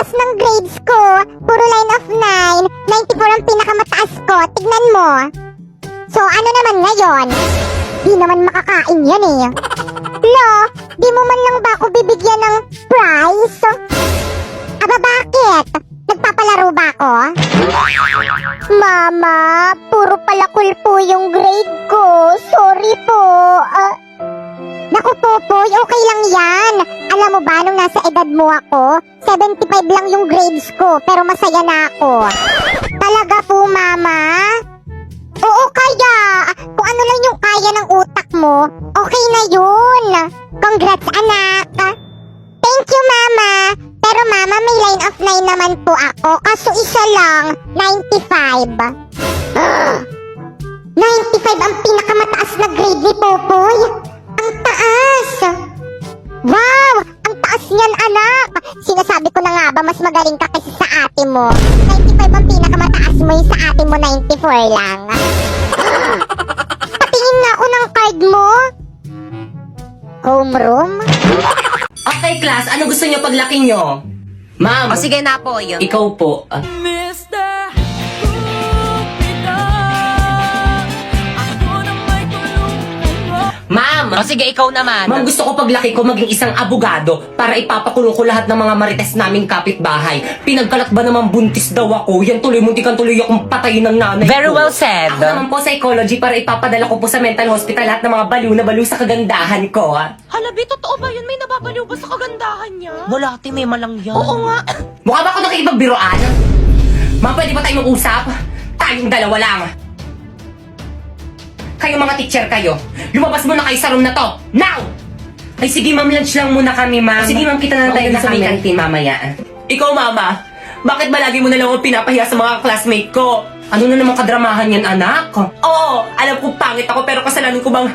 taas ng grades ko. Puro line of 9. 94 ang pinakamataas ko. Tignan mo. So, ano naman ngayon? Di naman makakain yan eh. Lo, di mo man lang ba ako bibigyan ng prize? Aba, bakit? Nagpapalaro ba ako? Mama, puro palakul po yung grade ko. Sorry po. Naku, Popoy, okay lang yan. Alam mo ba, nung nasa edad mo ako, 75 lang yung grades ko, pero masaya na ako. Talaga po, Mama? Oo, kaya. Kung ano lang yung kaya ng utak mo, okay na yun. Congrats, anak. Thank you, Mama. Pero Mama, may line of 9 naman po ako, kaso isa lang, 95. 95 ang pinakamataas na grade ni Popoy. Ang taas! Wow! Ang taas niyan, anak! Sinasabi ko na nga ba, mas magaling ka kasi sa ate mo. 95 ang pinakamataas mo, yung sa ate mo 94 lang. Patingin nga ako ng card mo. Homeroom? Okay, class. Ano gusto niyo paglaki niyo? Ma'am. O sige na po, yun. Ikaw po. Mr. Cupido, ako na may tulungan mo. Ma'am. O sige, ikaw naman. Ma'am, gusto ko paglaki ko maging isang abogado para ipapakulong ko lahat ng mga marites naming kapitbahay. Pinagkalat ba naman buntis daw ako? Yan tuloy, muntikan tuloy akong patayin ng nanay Very ko. well said. Ako naman po psychology para ipapadala ko po sa mental hospital lahat ng mga baliw na baliw sa kagandahan ko. Halabi, totoo ba yun? May nababaliw ba sa kagandahan niya? Wala, ate, may malang yan. Oo nga. Mukha ba ako nakikipagbiroan? Ma'am, pwede ba tayo mag-usap? Tayong dalawa lang. Kayo mga teacher kayo, lumabas muna kayo sa room na to. Now! Ay sige ma'am, lunch lang muna kami ma'am. Sige ma'am, kita na tayo sa may kantin mamaya. Ikaw mama, bakit ba lagi mo na lang ako pinapahiya sa mga classmate ko? Ano na naman kadramahan yan anak? Oo, alam ko pangit ako pero kasalanan ko bang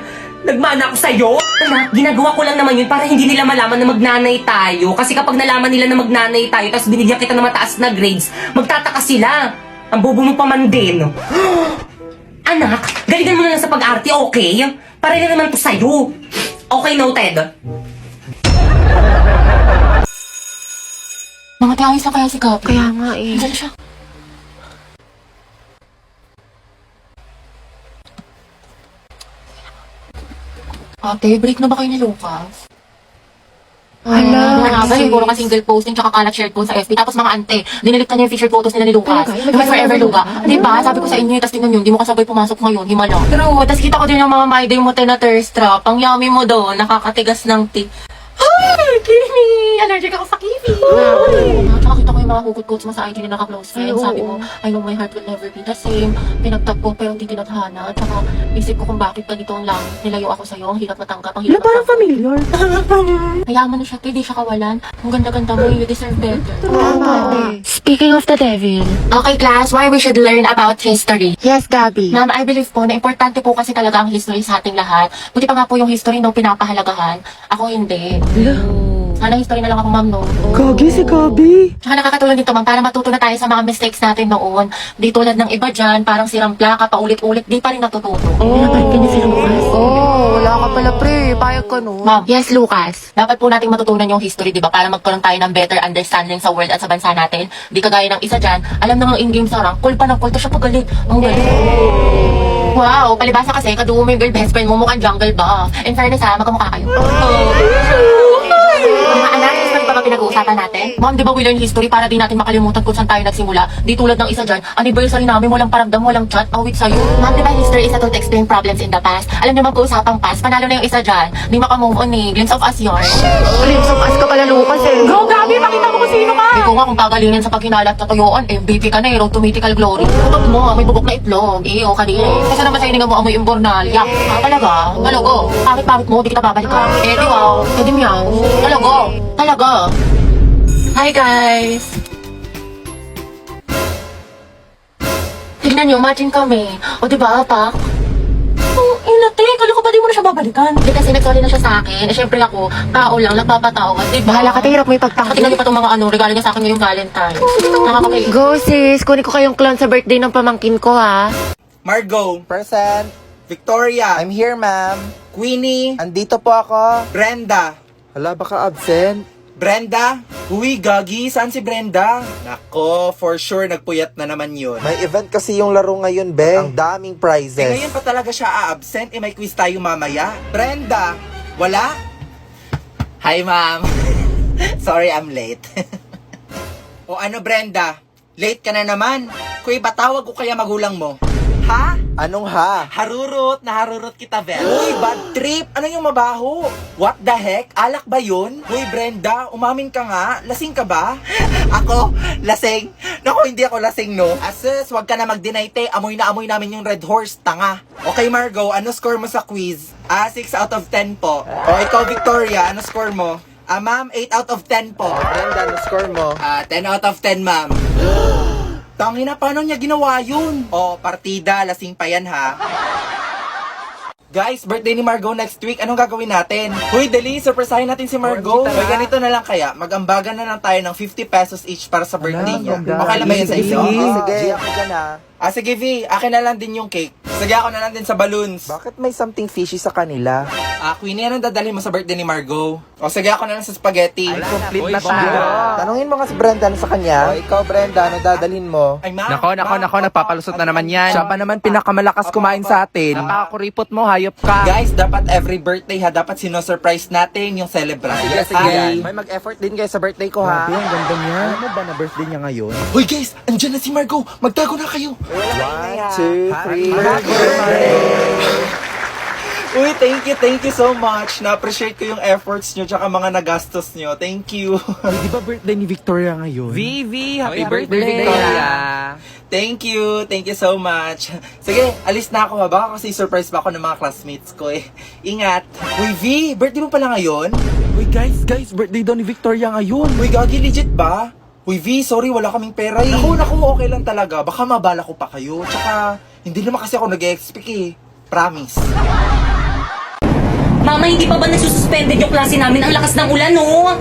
nagmana ako sa'yo? Anak, ginagawa ko lang naman yun para hindi nila malaman na magnanay tayo. Kasi kapag nalaman nila na magnanay tayo tapos binigyan kita ng mataas na grades, magtataka sila. Ang bobo mo pa man din. Anak, galingan mo na lang sa pag-arte, okay? Para na naman to sa'yo. Okay, noted. Mga tayo sa kaya si Kap. Kaya nga eh. Diyan siya. Ate, break na ba kayo ni Lucas? Hala. Mga abay, puro ka single posting tsaka kalat shared post sa FB. Tapos mga ante, dinilit na niya yung featured photos nila ni Lucas. Yung may forever Luga. Di ba? Sabi ko sa inyo, tapos tingnan yun, di mo kasabay pumasok ngayon, himala. Pero, tapos kita ko din yung mga my day mo na thirst trap. Ang yummy mo doon, nakakatigas ng tea. Ay, Kimi! Allergic ako sa Kimi! Tsaka kita ko yung mga hugot-hugots mo sa IG na naka-close friends. Sabi mo, I know my heart will never be the same. Pinagtag ko pero hindi tinadhana. Tsaka isip ko kung bakit ganito ang lang. Nilayo ako sa'yo, ang hirap matanggap, ang hirap matanggap. familiar. Hayaan mo na siya, hindi siya kawalan. Ang ganda-ganda mo, you deserve better. Speaking of the devil. Okay class, why we should learn about history? Yes, Gabi. Ma'am, I believe po na importante po kasi talaga ang history sa ating lahat. Buti pa nga po yung history nung pinapahalagahan. Ako hindi. Sana history na lang ako, ma'am, no? Gagi si Gabi. Tsaka nakakatulong dito, ma'am, para matuto na tayo sa mga mistakes natin noon. Di tulad ng iba dyan, parang sirang plaka, paulit-ulit, di pa rin natututo. Wala ka pala pre. Payag ka no. Ma'am, yes, Lucas. Dapat po nating matutunan yung history, di ba? Para magkaroon tayo ng better understanding sa world at sa bansa natin. Di kagaya ng isa dyan, alam na ng in-game sa rank, cool pa ng cool, siya pagalit. Ang galing. Wow, palibasa kasi, kadugo mo yung girl best friend mo, mukhang jungle ba? In fairness ha, magkamukha kayo. Mga anak, history pa ba pinag-uusapan natin? Ma'am, di ba we learn history para di natin makalimutan kung saan tayo nagsimula? Di tulad ng isa dyan, anniversary namin, walang paramdam, walang chat, awit sa'yo. Ma'am, di ba history is a tool to explain problems in the past? Alam naman po usapang past, panalo na yung isa dyan. Di makamove on eh, glimpse of us yarn. Glimpse of us ka pala, Lucas eh. Go, Gabi! Pakita mo kung sino ka! Hindi ko nga kung gagalingin sa paghinalat na tuyuan, MVP ka na eh, road to mythical glory. Tutok mo, may bubok na itlog, iyo ka din. Kasi naman sa hininga mo amoy imbornal. Yak, talaga, talago. Pangit-pangit mo, di kita babalikan. Eh di wow, eh di meow. Talago, talaga. Hi guys! Tignan nyo, matching kami. O diba, Pak? Oh, inate, kala ko ba di mo na siya babalikan? Hindi kasi nag-sorry na siya sa akin. Eh, syempre ako, tao lang, nagpapatawad, diba? Bahala ka, hirap mo ipagtanggol. Tingnan niyo pa itong mga regalo niya sa akin ngayong Valentine. Nakakapay. Go sis, kunin ko kayong clown sa birthday ng pamangkin ko ha. Margo, Present. Victoria, I'm here, ma'am. Queenie, Andito po ako. Brenda. Hala, baka absent. Brenda? Uy, gagi, saan si Brenda? Nako, for sure, nagpuyat na naman yun. May event kasi yung laro ngayon, Beng. Ang daming prizes. Ngayon pa talaga siya a-absent, may quiz tayo mamaya. Brenda, wala? Hi, ma'am. Sorry, I'm late. O ano, Brenda? Late ka na naman. Kuy, batawag ko kaya magulang mo? Ha? Anong ha? Naharurot kita, Vel. Uy, bad trip. Ano yung mabaho? What the heck? Alak ba yun? Uy, Brenda, umamin ka nga. Lasing ka ba? Ako? Lasing? Naku, hindi ako lasing, no? Asus, wag ka na mag-deny, te. Amoy na amoy namin yung Red Horse, tanga. Okay, Margo, ano score mo sa quiz? 6 out of 10 po. O, ikaw, Victoria, ano score mo? Ma'am, 8 out of 10 po. Brenda, ano score mo? 10 out of 10, ma'am. Tangina, paano niya ginawa yun? O, partida, lasing pa yan, ha? Guys, birthday ni Margo next week. Anong gagawin natin? Huy, dali, surprisehin natin si Margo. Hoy, ganito na lang kaya. Mag-ambagan na lang tayo ng 50 pesos each para sa birthday niya. Okay lang ba yun sa inyo? Sige, ako dyan ha. Sige, V. Akin na lang din yung cake. Sige, ako na lang din sa balloons. Bakit may something fishy sa kanila? Queenie, anong dadalhin mo sa birthday ni Margo? O, sige, ako na lang sa spaghetti. Complete na tayo. Tanungin mo nga si Brenda ano sa kanya. O, ikaw, Brenda, ano dadalhin mo? Ay, ma'am. Nako, nagpapalusot na naman yan. Siya pa naman pinakamalakas kumain sa atin. Napakakuripot mo, hayop ka. Guys, dapat every birthday ha, dapat sino-surprise natin yung celebrant. May mag-effort din kayo sa birthday ko ha. Ang ganda niya. Alam mo ba na birthday niya ngayon? Hoy guys, andyan na si Margo. Magtago na kayo. 1, 2, 3. Uy, thank you so much. Na-appreciate ko yung efforts nyo tsaka mga nagastos nyo. Thank you. Di ba birthday ni Victoria ngayon? Vivi, happy birthday, Victoria. Thank you so much. Sige, alis na ako ha. Baka kasi surprise pa ako ng mga classmates ko eh. Ingat. Uy, V, birthday mo pala ngayon? Uy, guys, birthday daw ni Victoria ngayon. Uy, gagi, legit ba? Uy, V, sorry, wala kaming pera eh. Naku, okay lang talaga. Baka mabala ko pa kayo. Tsaka, hindi naman kasi ako nag-expect eh. Promise. Mama, hindi pa ba nagsususpended yung klase namin? Ang lakas ng ulan, no?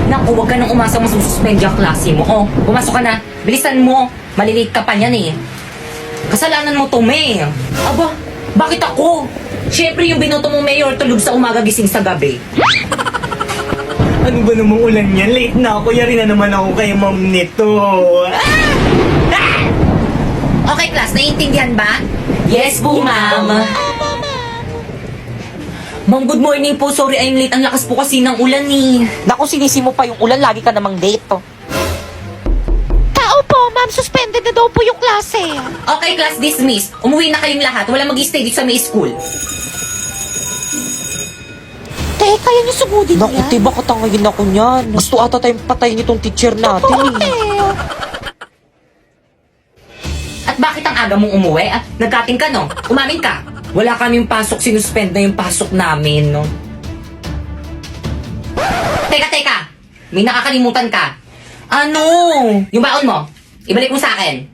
Naku, huwag ka nang umasa masususpend yung klase mo. Oh, pumasok ka na. Bilisan mo. Malilate ka pa niyan eh. Kasalanan mo to, May. Aba, bakit ako? Siyempre yung binoto mo, Mayor, tulog sa umaga, gising sa gabi. Ano ba namang ulan yan? Late na ako. Yari na naman ako kay mom nito. Okay, class. Naiintindihan ba? Yes po, ma'am. Ma'am, good morning po. Sorry, I'm late. Ang lakas po kasi ng ulan eh. Naku, sinisi mo pa yung ulan. Lagi ka namang late, oh. Tao po, ma'am. Suspended na daw po yung klase. Okay, class dismissed. Umuwi na kayong lahat. Wala mag-stay dito sa may school. Teka, yan yung sugudin Naku, niya. tiba katangayin ako niyan. Gusto ata tayong patayin itong teacher natin, eh. At bakit ang aga mong umuwi? Nagkating ka, no? Umamin ka. Wala kaming pasok. Sinuspend na yung pasok namin, no? Teka. May nakakalimutan ka. Ano? Yung baon mo. Ibalik mo sa akin.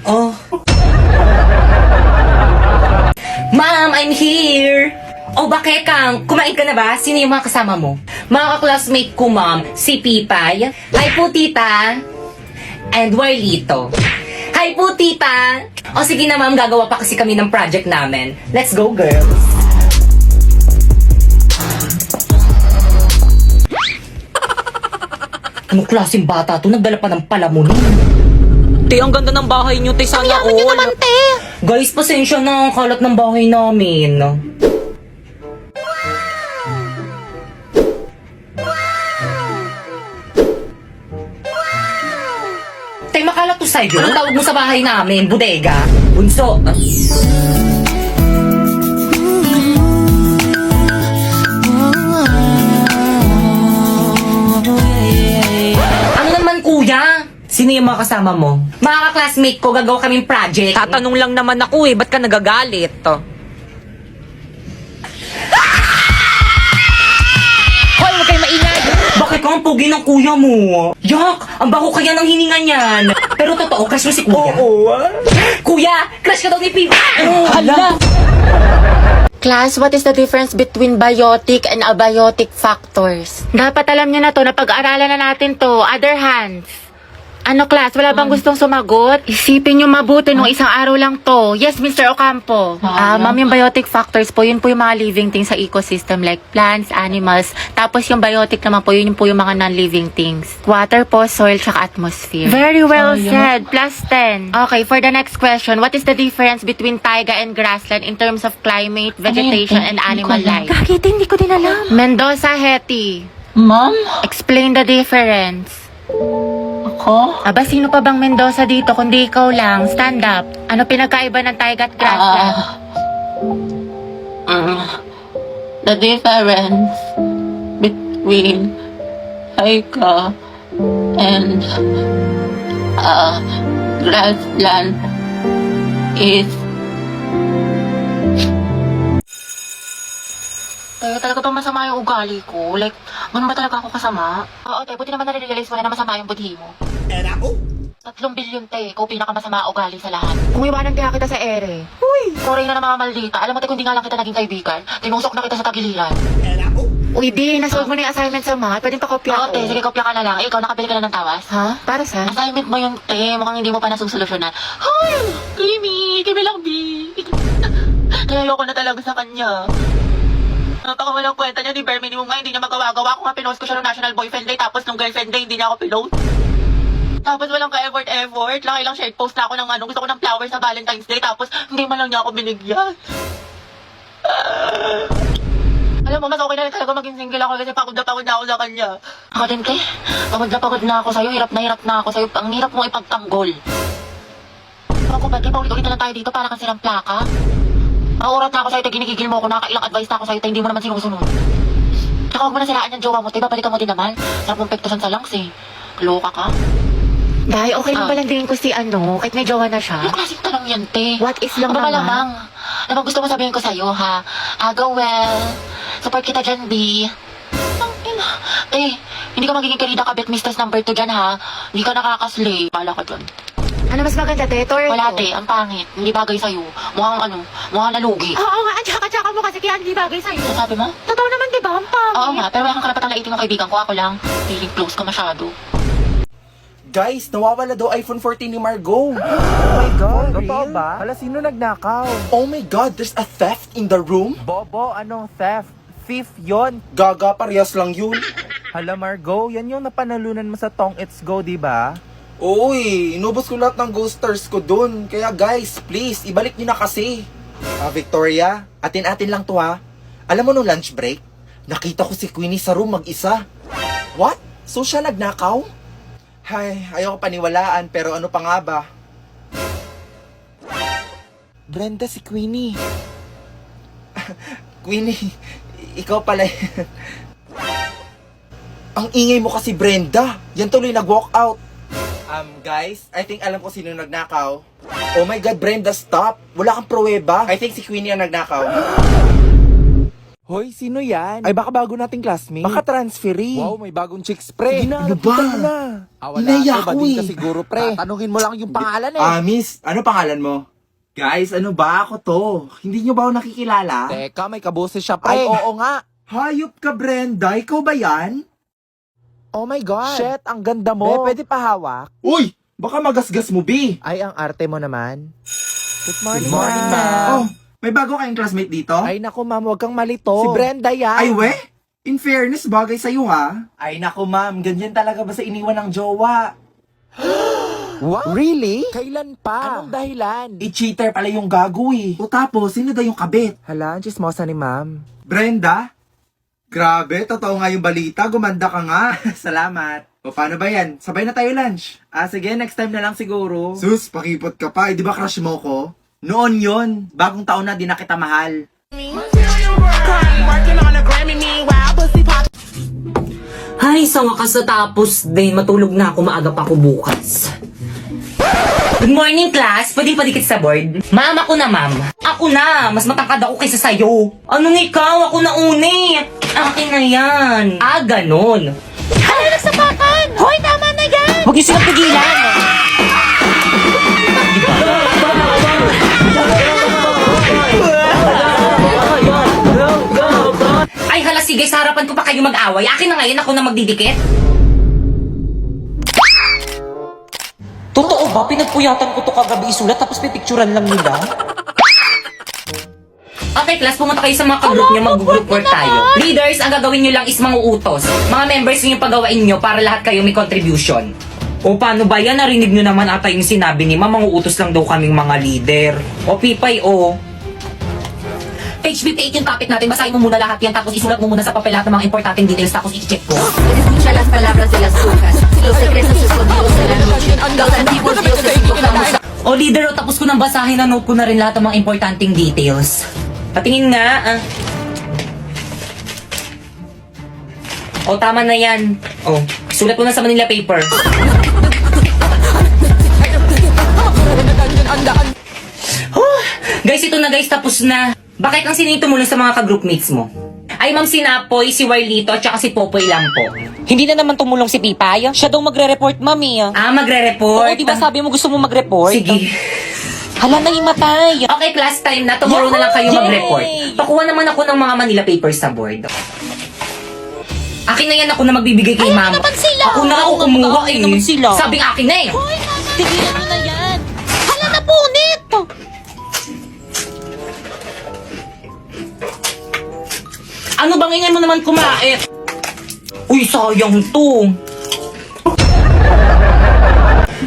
Oh. Ma'am, I'm here! Oh, bakit Kang? Kumain ka na ba? Sino yung mga kasama mo? Mga ka-classmate ko, ma'am. Si Pipay. Hi po, tita. And Warlito. Hi po, tita. O sige na, ma'am. Gagawa pa kasi kami ng project namin. Let's go, girls. Anong klaseng bata to? Nagdala pa ng palamunin. Te, ang ganda ng bahay niyo, te. Sana Yaman nyo naman, te. Guys, pasensya na. Ang kalat ng bahay namin. Tay, makalat to sa'yo. Anong tawag mo sa bahay namin? Bodega? Bunso? Ano naman, kuya? Sino yung mga kasama mo? Mga classmate ko, gagawa kaming project. Tatanong lang naman ako, eh. Ba't ka nagagalit? Hoy, huwag kayo maingay! Bakit ka ang pugi ng kuya mo? Yak! Ang bako kaya ng hininga niyan. Pero totoo, crush mo si kuya? Oo. Kuya, crush ka daw ni Pipa! Hala! Class, what is the difference between biotic and abiotic factors? Dapat alam nyo na to, napag-aaralan na natin to. Other hands. Ano class, wala bang gustong sumagot? Isipin nyo mabuti nung isang araw lang to. Yes, Mr. Ocampo. Ma'am, yung biotic factors po, yun po yung mga living things sa ecosystem like plants, animals. Tapos yung biotic naman po, yun po yung mga non-living things. Water po, soil, tsaka atmosphere. Very well said. Plus 10. Okay, for the next question, what is the difference between taiga and grassland in terms of climate, vegetation, and animal life? Kakita, hindi ko din alam. Mendoza, Hetty. Ma'am? Explain the difference. Ako? Aba, sino pa bang Mendoza dito kundi ikaw lang? Stand up. Ano pinagkaiba ng taiga at grassland? The difference between taiga and grassland is Talaga bang masama yung ugali ko? Like, ganun ba talaga ako kasama? Oo, te, buti naman nare-realize mo na masama yung budhi mo. 3 bilyon, te. Ikaw pinakamasama ugali sa lahat. Kung iwanan kaya kita sa ere. Uy! Sorry na namamaldita. Alam mo, te, kung di nga lang kita naging kaibigan, tinusok na kita sa tagiliran. Uy, di, nasolve mo na yung assignment sa mga. Pwedeng pakopya ko. Oo, te, sige, kopya ka na lang. Ikaw, nakabili ka na ng tawas? Ha? Para sa? Assignment mo yung, te. Mukhang hindi mo pa nasusolusyonan. Hoy! Kimi lang, B. Kaya ayoko na talaga sa kanya. Napakawalang kwenta niya ni Bare Minimum nga, hindi niya magawa-gawa. Kung nga pinost ko siya ng National Boyfriend Day, tapos nung Girlfriend Day, hindi niya ako pinost. Tapos walang ka-effort. Lang share post na ako ng gusto ko ng flowers sa Valentine's Day, tapos hindi man lang niya ako binigyan. Alam mo, mas okay na rin talaga maging single ako kasi pagod na ako sa kanya. Ako din, te. Pagod na ako sa'yo, hirap na ako sa'yo. Ang hirap mo ipagtanggol. Ako ba, te, paulit-ulit na lang tayo dito para kang silang plaka. Nauurat na ako sa'yo, te, ginigigil mo ako, nakakailang advice na ako sa'yo, te, hindi mo naman sinusunod. Tsaka huwag mo na siraan yung jowa mo, te, babalikan mo din naman. Sarap mong pektusan sa langs, eh. Loka ka. Dahil okay lang ba lang din ko si kahit may jowa na siya? Yung klaseng tanong yan, te. What is lang naman? Malamang. Ano gusto mo sabihin ko sa'yo, ha? Go well. Support kita dyan, B. Te, hindi ka magiging Karida Kabit Mistress number 2 dyan, ha? Hindi ka nakakaslay. Pala ka dyan. Ano mas maganda, te? Wala, te. Ang pangit. Hindi bagay sa'yo. Mukhang nalugi. Oo nga, ang tsaka-tsaka mo kasi kaya hindi bagay sa'yo. Ano sabi mo? Totoo naman, di ba? Ang pangit. Oo nga, pero wala kang karapatang laitin ng kaibigan ko. Ako lang. Feeling close ka masyado. Guys, nawawala daw iPhone 14 ni Margot. Oh my God, Totoo real? ba? Hala, sino nagnakaw? Oh my God, there's a theft in the room? Bobo, anong theft? Thief yon. Gaga, parehas lang yun. Hala, Margo, yan yung napanalunan mo sa Tong It's Go, di ba? Uy, inubos ko lahat ng ghost stars ko dun. Kaya guys, please, ibalik niyo na kasi. Victoria, atin-atin lang to ha. Alam mo nung lunch break, nakita ko si Queenie sa room mag-isa. What? So siya nagnakaw? Hay, ayoko paniwalaan, pero ano pa nga ba? Brenda, si Queenie. Queenie, ikaw pala. Ang ingay mo kasi, Brenda. Yan tuloy nag-walk out. Guys, I think alam ko sino nagnakaw. Oh my God, Brenda, stop. Wala kang pruweba. I think si Queenie ang nagnakaw. Hoy, sino yan? Ay, baka bago nating classmate. Baka transferee. Wow, may bagong chicks, pre. Ano ba? Wala Inaya ako, ko bading eh. ka siguro, pre. Tatanungin mo lang yung pangalan eh. Miss, ano pangalan mo? Guys, ano ba ako to? Hindi nyo ba ako nakikilala? Teka, may kaboses siya, pre. Ay. Oo nga. Hayop ka, Brenda. Ikaw ba yan? Oh my God. Shit, ang ganda mo. Pwede pa hawak? Uy! Baka magasgas mo, B. Ay, ang arte mo naman. Good morning, Good morning, ma'am. Oh, may bago kayong classmate dito? Ay, naku, ma'am, huwag kang malito. Si Brenda yan. Ay, we? In fairness, bagay sa'yo, ha? Ay, naku, ma'am. Ganyan talaga ba sa iniwan ng jowa? What? Really? Kailan pa? Anong dahilan? I-cheater pala yung gago, eh. O tapos, sino daw yung kabit? Hala, ang chismosa ni ma'am. Brenda? Grabe, totoo nga yung balita. Gumanda ka nga. Salamat. O paano ba yan? Sabay na tayo lunch. Sige, next time na lang siguro. Sus, pakipot ka pa. Di ba crush mo ko? Noon yon, bagong taon na di na kita mahal. Ay, sa wakas natapos din. Matulog na ako. Maaga pa ako bukas. Good morning, class. Pwede pa dikit sa board? Ma'am, ako na, ma'am. Ako na. Mas matangkad ako kaysa sa'yo. Anong ikaw? Ako na uni. Akin na yan. Ganon. Ano nagsapakan? Hoy, tama na yan! Huwag yung silang pigilan. Ay, hala, sige. Sa harapan ko pa kayo mag-away. Akin na ngayon. Ako na magdidikit. ba? Pinagpuyatan ko to kagabi isulat tapos pipicturan lang nila. Okay, class, pumunta kayo sa mga ka-group nyo, mag-group work tayo. Leaders, ang gagawin nyo lang is mga utos. Mga members nyo yung pagawain nyo para lahat kayo may contribution. O paano ba yan? Narinig nyo naman ata yung sinabi ni Ma'am, mga utos lang daw kaming mga leader. O Pipay, o. Page 58 yung topic natin, basahin mo muna lahat yan, tapos isulat mo muna sa papel lahat ng mga importanteng details, tapos i-check ko. Escucha las palabras de las brujas, los secretos escondidos de la noche, los antiguos dioses invocamos a... O leader, o tapos ko nang basahin, na-note ko na rin lahat ng mga importanteng details. Patingin nga, O, tama na yan. O, sulat ko na sa Manila paper. Guys, ito na guys, tapos na. Bakit ang sino yung tumulong sa mga ka-group mates mo? Ay, Ma'am Sinapoy, si Warlito, at saka si Popoy lang po. Hindi na naman tumulong si Pipay. Siya daw magre-report, mami. Ah, magre-report? Oo, di ba sabi mo gusto mo mag-report? Sige. Hala, nahimatay. Okay, class time na. Tomorrow na lang kayo mag-report. Pakuha naman ako ng mga Manila papers sa board. Akin na yan, ako na magbibigay kay Ma'am. Ako na ako kumuha eh. naman sila. Sabing akin na eh. Tigilan mo na yan. Hala, napunit. Ano bang ingay mo naman kumait? Uy, sayang to.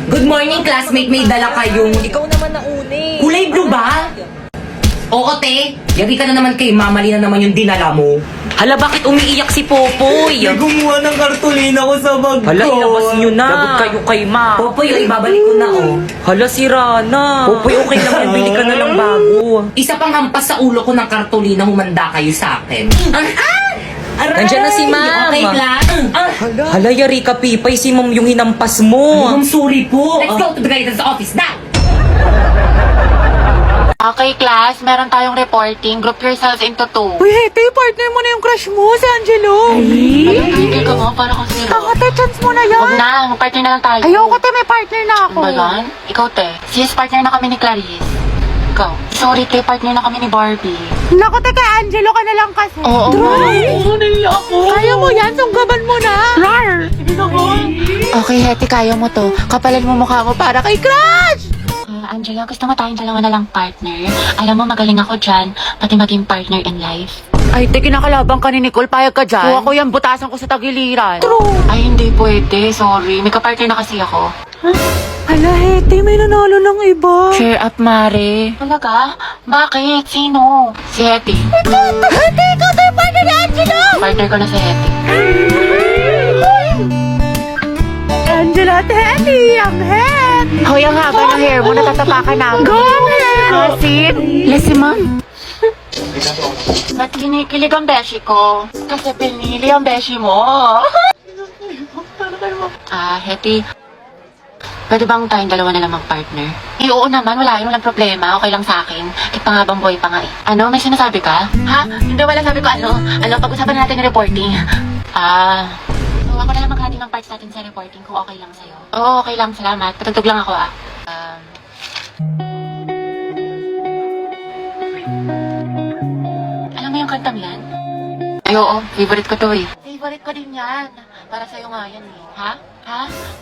Good morning, classmate. May dala kayong... Ikaw naman nauni. Kulay blue ba? Oo, te. Yari ka na naman kay Mama, na naman yung dinala mo. Hala, bakit umiiyak si Popoy? Gumawa ng kartolina ko sa bag ko. Hala, ilabas nyo na. Labot kayo kay Ma. Popoy, ibabalik ko na, oh. Hala, si Rana. Popoy, okay lang yan. Bili ka na lang bago. Isa pang hampas sa ulo ko ng kartolina, humanda kayo sa akin. Aray! Nandiyan na si Ma'am. Okay, class. Hala, yari ka, Pipay. Si Ma'am yung hinampas mo. I'm sorry po. Let's go to the guidance office now. Okay, class, meron tayong reporting. Group yourselves into 2. Uy, Hete, partner mo na yung crush mo, si Angelo. Hindi ka nga, para kasi Ate, chance mo na Huwag na, mag-partner na lang tayo. Ayoko, te, may partner na ako. Ba yan? Ikaw, te. Sis, partner na kami ni Clarice. Ikaw. Sorry, te, partner na kami ni Barbie. Naku, te, kay Angelo ka na lang kasi. Oo. Naiya ako. Kaya mo yan, sunggaban mo na. Rar! Okay, Heti, kaya mo to. Kapalan mo mukha mo para kay Crush! Angela, gusto mo tayong dalawa na lang partner? Alam mo, magaling ako dyan, pati maging partner in life. Ay, te, kinakalabang ka ni Nicole. Payag ka dyan. Kuha ko yan, butasan ko sa tagiliran. Ay, hindi pwede. Sorry. May kapartner na kasi ako. Hala, Hete, may nanalo ng iba. Cheer up, Mare. Talaga? Bakit? Sino? Si Heti. Hete, ikaw tayo partner ni Angelo. Partner ko na si Heti. Angelo at Hete, ang head. Hoy, ang haba ng hair mo, natatapakan na. Go ahead. Asin. Lesi, ma'am. Ba't kinikilig ang beshi ko? Kasi pinili ang beshi mo. Heti. Pwede bang tayong dalawa na lang mag-partner? Eh, oo naman. Walang problema. Okay lang sa akin. Pangabang boy pa nga eh. Ano? May sinasabi ka? Ha? Hindi, wala sabi ko ano. Pag-usapan natin yung reporting. So, ako na lang maghati ng parts natin sa reporting kung okay lang sa'yo. Oo, okay lang. Salamat. Patugtog lang ako Alam mo yung kantang yan? Ay, oo. Favorite ko to eh. Favorite ko din yan. Para sa'yo nga yan eh. Ha?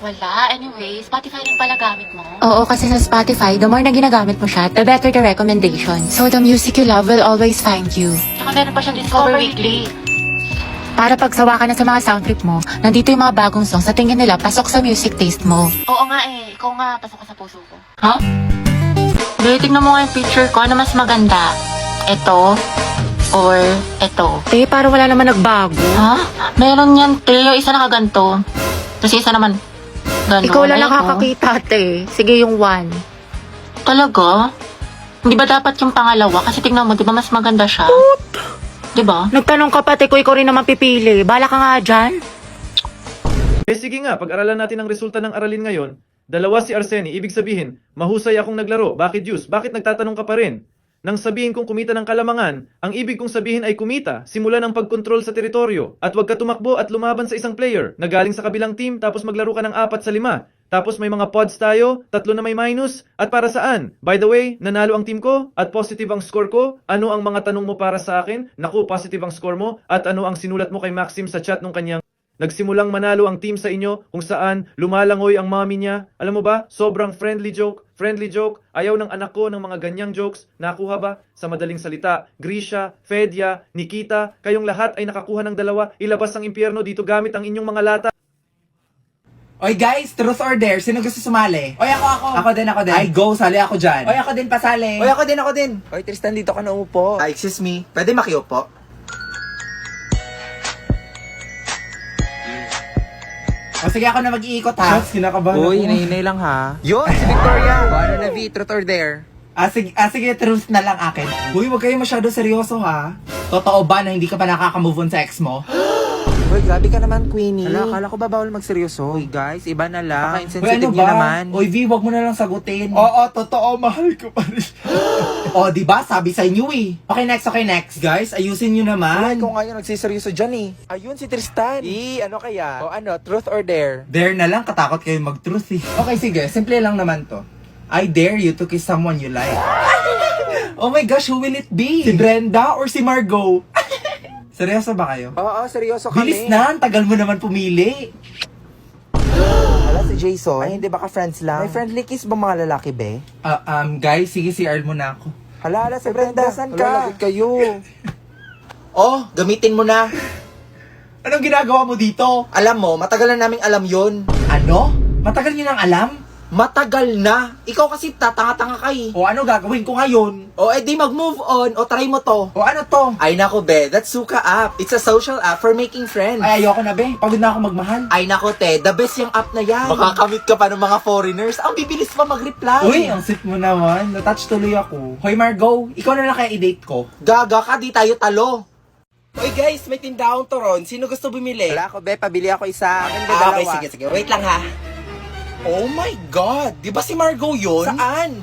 Wala. Anyway, Spotify rin pala gamit mo. Oo, kasi sa Spotify, the more na ginagamit mo siya, the better the recommendation. So, the music you love will always find you. Tsaka meron pa siyang Discover Weekly. Para pagsawa ka na sa mga sound trip mo, nandito yung mga bagong songs sa tingin nila pasok sa music taste mo. Oo nga eh. Ikaw nga, pasok ka sa puso ko. Ha? Dahil tignan mo nga yung picture ko. Ano mas maganda? Ito or ito? Te, parang wala naman nagbago. Ha? Meron yan, te. Yung isa nakaganto. Tapos yung isa naman, gano'n. Ikaw lang Ayun, nakakakita, te. Sige, yung one. Talaga? Hindi ba dapat yung pangalawa? Kasi tingnan mo, di ba mas maganda siya? Di ba? Nagtanong ka pa, te, ko ikaw rin naman pipili. Bala ka nga dyan. Eh sige nga, pag-aralan natin ang resulta ng aralin ngayon. Dalawa si Arsenie, ibig sabihin, mahusay akong naglaro. Bakit Diyos? Bakit nagtatanong ka pa rin? Nang sabihin kong kumita ng kalamangan, ang ibig kong sabihin ay kumita, simula ng pagkontrol sa teritoryo, at wag ka tumakbo at lumaban sa isang player na galing sa kabilang team tapos maglaro ka ng 4 sa 5. Tapos may mga pods tayo, 3 na may minus, at para saan? By the way, nanalo ang team ko, at positive ang score ko. Ano ang mga tanong mo para sa akin? Naku, positive ang score mo, at ano ang sinulat mo kay Maxim sa chat nung kanyang Nagsimulang manalo ang team sa inyo kung saan lumalangoy ang mommy niya. Alam mo ba, sobrang friendly joke. Ayaw ng anak ko ng mga ganyang jokes. Nakuha ba? Sa madaling salita, Grisha, Fedya, Nikita, kayong lahat ay nakakuha ng 2. Ilabas ang impyerno dito gamit ang inyong mga lata. Oy guys, truth or dare? Sino gusto sumali? Oy, ako. Ako din. Ay, go, sali ako dyan. Oy, ako din, pasali. Oy, ako din. Oy, Tristan, dito ka na upo. Ay, excuse me. Pwede makiupo? O sige, ako na mag-iikot ha. Shots, kinakabahan Uy, hinay lang ha. Yun, si Victoria. Ano na, V? Truth or dare? Sige, truth na lang akin. Uy, wag kayo masyado seryoso ha. Totoo ba na hindi ka pa nakaka-move on sa ex mo? Uy, grabe ka naman, Queenie. Hala, akala ko ba bawal magseryoso? Uy, guys, iba na lang. Uy, Insensitive niyo naman. Uy, V, wag mo na lang sagutin. Oo, totoo, mahal ko pa rin. O, diba? Sabi sa inyo eh. Okay, next. Guys, ayusin nyo Ay, naman. kung nga yun, nagsiseryoso dyan eh. Ayun, si Tristan. Ano kaya? O ano, truth or dare? Dare na lang, katakot kayo mag-truth eh. Okay, sige. Simple lang naman to. I dare you to kiss someone you like. Oh my gosh, who will it be? Si Brenda or si Margot? Seryoso ba kayo? Oo, seryoso kami. Bilis na, ang tagal mo naman pumili. Hala, si Jason. Ay, hindi baka friends lang? May friendly kiss ba mga lalaki, be? Guys, sige, CR mo na ako. Hala, si Brenda, saan ka? Hala, lagot kayo. Oh, gamitin mo na. Anong ginagawa mo dito? Alam mo, matagal na naming alam yun. Ano? Matagal niyo nang alam? Matagal na. Ikaw kasi tatanga-tanga ka eh. O ano gagawin ko ngayon? O edi mag-move on o try mo to. O ano to? Ay nako be, that's Suka app. It's a social app for making friends. Ay, ayoko na be. Pagod na ako magmahal. Ay nako te, the best yung app na yan. Makakamit ka pa ng mga foreigners. Ang bibilis pa mag-reply. Uy, ang sweet mo naman. Natouch tuloy ako. Hoy Margot, ikaw na lang kaya i-date ko. Gaga ka, di tayo talo. Uy guys, may tindahang turon. Sino gusto bumili? Wala ako be, pabili ako isa. Okay, sige. Wait lang ha. Oh my God! Di ba si Margot yun? Saan?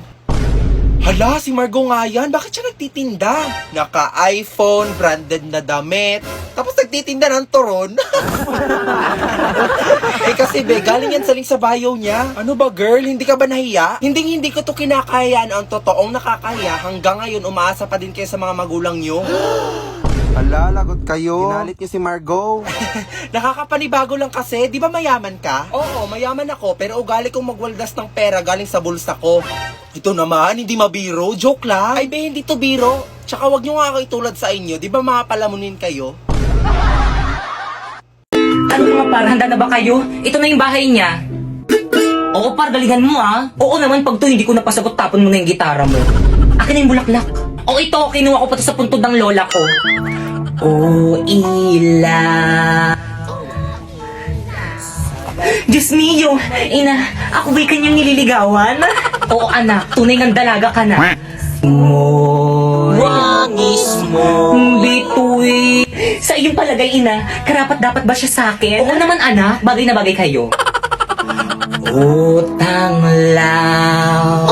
Hala, si Margot nga yan. Bakit siya nagtitinda? Naka-iPhone, branded na damit. Tapos nagtitinda ng turon. Eh kasi be, galing yan sa bio niya. Ano ba girl, hindi ka ba nahiya? Hindi ko to kinakayaan. Ang totoong nakakahiya. Hanggang ngayon, umaasa pa din kayo sa mga magulang nyo. Hala, lagot kayo. Ginalit niyo si Margot. Nakakapanibago lang kasi, di ba mayaman ka? Oo, mayaman ako, pero ugali kong magwaldas ng pera galing sa bulsa ko. Ito naman, hindi mabiro, joke lang. Ay be, hindi to biro. Tsaka wag nyo nga ako itulad sa inyo, di ba mga palamunin kayo? Ano mga par, handa na ba kayo? Ito na yung bahay niya. Oo par, galingan mo ah. Oo naman, pag to hindi ko napasagot, tapon mo na yung gitara mo. Akin na yung bulaklak. O ito, kinuha ko pa to sa puntod ng lola ko. Oh, ila. Diyos mio, ina, ako ba'y kanyang nililigawan? Oo anak, tunay ng dalaga ka na. Wangis mo bituin. Sa iyong palagay ina, karapat dapat ba siya sa akin? Oo naman anak, bagay na bagay kayo. Utang lang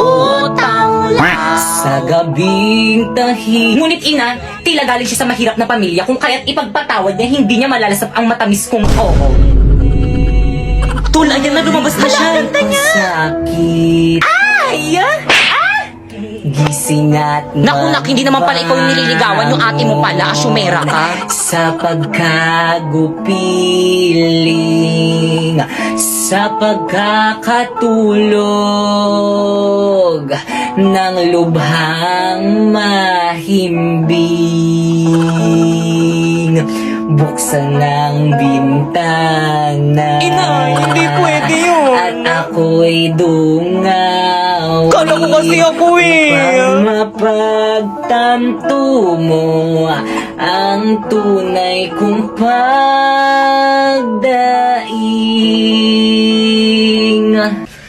sa gabing tahi. Ngunit ina, tila galing siya sa mahirap na pamilya kung kaya't ipagpatawad niya, hindi niya malalasap ang matamis kong oo. Tul, ayan na, lumabas na siya. Ang sakit. Ay! Gising at Naku, nak, hindi naman pala ikaw yung nililigawan, yung ate mo pala, asyumera ka. sa pagkagupiling, sa pagkakatulog ng lubhang mahimbing. Buksan ng bintana. Inay, hindi pwede yun. At ako'y dungawin. Kala ko kasi ako eh. Upang mapagtanto mo ang tunay kong pagdaing.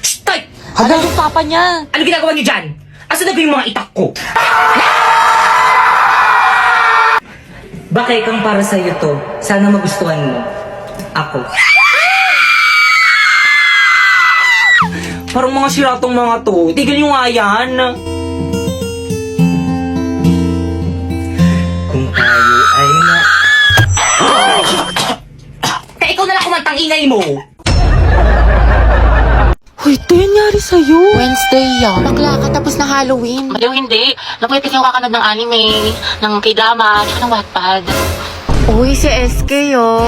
Stoy! Hala, yung papa niya. Ano ginagawa niyo dyan? Asa na ba yung mga itak ko? Bakit kang para sa'yo to? Sana magustuhan mo. Ako. Parang mga siratong mga to. Tigil nyo nga yan. Kung tayo ay na... Kaya ikaw na lang kumantang ingay mo. Uy, ito yung nangyari sa'yo. Wednesday yan. Bakla ka tapos na Halloween. Baliw hindi. Napwede kayong kakanood ng anime, ng k-drama, tsaka ng Wattpad. Uy, si SK oh.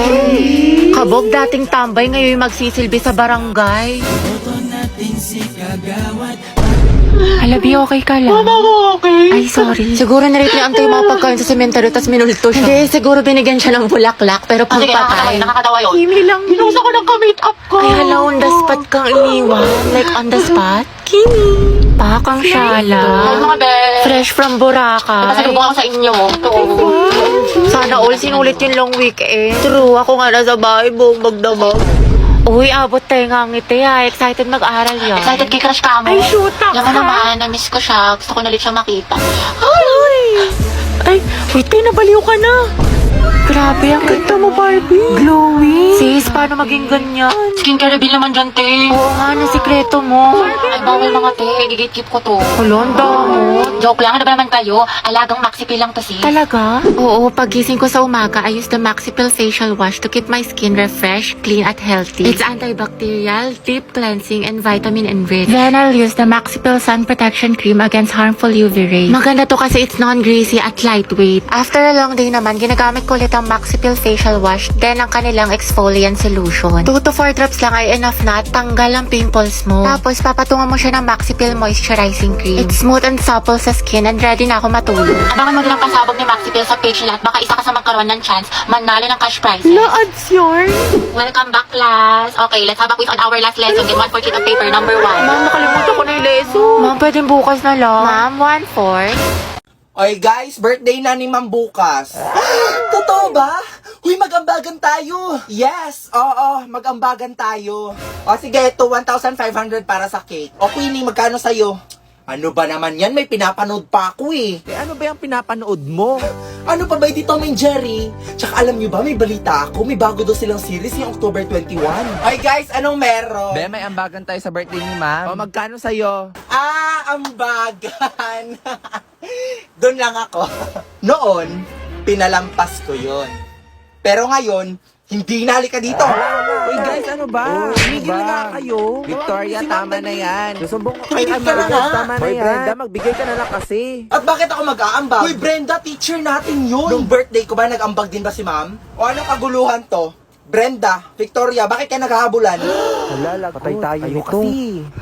Kabog dating tambay, ngayon magsisilbi sa barangay. Alabi, okay ka lang? Mama, okay. Ay, sorry. Siguro narito ni Antay yung mga pagkain sa sementeryo tas minulto siya. Hindi, siguro binigyan siya ng bulaklak pero pagpatay. Nakakatawa yun. Kimi lang. Pinusa ko ng ka-makeup ko. Ay, hala, on the spot kang iniwan. Like, on the spot? Kimi. Pakang Ay, syala. mga best. Fresh from Boracay. Pasalubong ako sa inyo. Sana all sinulit yung long weekend. True, ako nga nasa bahay buong magdamag. Uy, abot tayo nga ngiti ha. Excited mag-aral yan. Excited kay crush ka mo. Ay, shoot up Alam mo ka. naman, na-miss ko siya. Gusto ko na ulit siya makita. Ay, wait tayo, nabaliw ka na. Grabe, ang ganda mo, Barbie. Glowing. Sis, paano maging ganyan? Skincare reveal naman dyan, te. Oo nga, na sikreto mo. Ay, bawal mga te. Gigit-keep ko to. Kulonda mo. Joke lang, ano ba naman kayo? Alagang Maxipil lang to, sis. Talaga? Oo, pagising ko sa umaga, I use the Maxipil Facial Wash to keep my skin refreshed, clean, at healthy. It's antibacterial, deep cleansing, and vitamin enriched. Then I'll use the Maxipil Sun Protection Cream against harmful UV rays. Maganda to kasi it's non-greasy at lightweight. After a long day naman, ginagamit ko ulit ang Maxipil Facial Wash, then ang kanilang exfoliant solution. 2 to 4 drops lang ay enough na at tanggal ang pimples mo. Tapos, papatungan mo siya ng Maxipil Moisturizing Cream. It's smooth and supple sa skin and ready na ako matulog. Abangan mo din ang pasabog ni Maxipil sa page nila at baka isa ka sa magkaroon ng chance manalo ng cash prizes. Na-ads yarn? Welcome back, class. Okay, let's have a quiz on our last lesson. Get 1 for sheet of paper, number 1. Ma'am, nakalimutan ko na yung lesson. Ma'am, pwedeng bukas na lang. Ma'am, 1/4. Oy guys, birthday na ni Ma'am bukas. Totoo ba? Huy, mag-ambagan tayo. Yes, oo, mag-ambagan tayo. O sige, ito 1,500 para sa cake. O Queenie, magkano sa'yo? Ano ba naman yan? May pinapanood pa ako eh. Ano ba yung pinapanood mo? Ano pa ba yung Tom and Jerry? Tsaka alam nyo ba, may balita ako. May bago daw silang series yung October 21. Ay guys, anong meron? Be, may ambagan tayo sa birthday ni ma'am. O, magkano sa'yo? Ambagan. Doon lang ako. Noon, pinalampas ko yon. Pero ngayon, hindi na, halika dito. Uy guys, ano ba? Tumigil na nga kayo. Victoria, tama na yan. Susumbong ko kay Tumigil ka na nga. Tama na yan. Brenda, magbigay ka na lang kasi. At bakit ako mag-aambag? Uy, Brenda, teacher natin yun. Nung birthday ko ba, nag-ambag din ba si ma'am? O anong kaguluhan to? Brenda, Victoria, bakit kayo naghahabulan? Halala, patay tayo nito.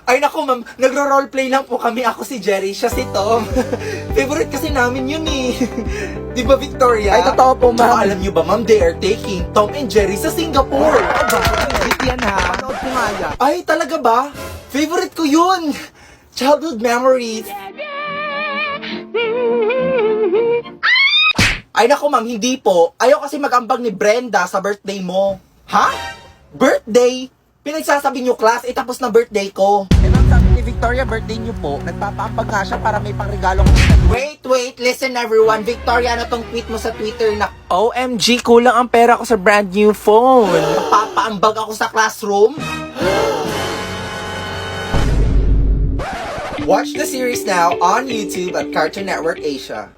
Ay naku ma'am, nagro-roleplay lang po kami. Ako si Jerry, siya si Tom. Favorite kasi namin yun eh. Di ba Victoria? Ay, totoo po, ma'am. Tsaka alam niyo ba ma'am, they are taking Tom and Jerry sa Singapore. Bakit yan ha? Panood ko nga yan. Ay, talaga ba? Favorite ko yun. Childhood memories. Ay naku ma'am, hindi po. Ayaw kasi mag-ambag ni Brenda sa birthday mo. Ha? Birthday? Pinagsasabi niyo class, tapos na birthday ko. Eh ma'am, sabi ni Victoria, birthday niyo po. Nagpapaambag nga siya para may pangregalo ko. Wait, listen everyone. Victoria, ano tong tweet mo sa Twitter na OMG, kulang ang pera ko sa brand new phone. papaambag ako sa classroom? Watch the series now on YouTube at Cartoon Network Asia.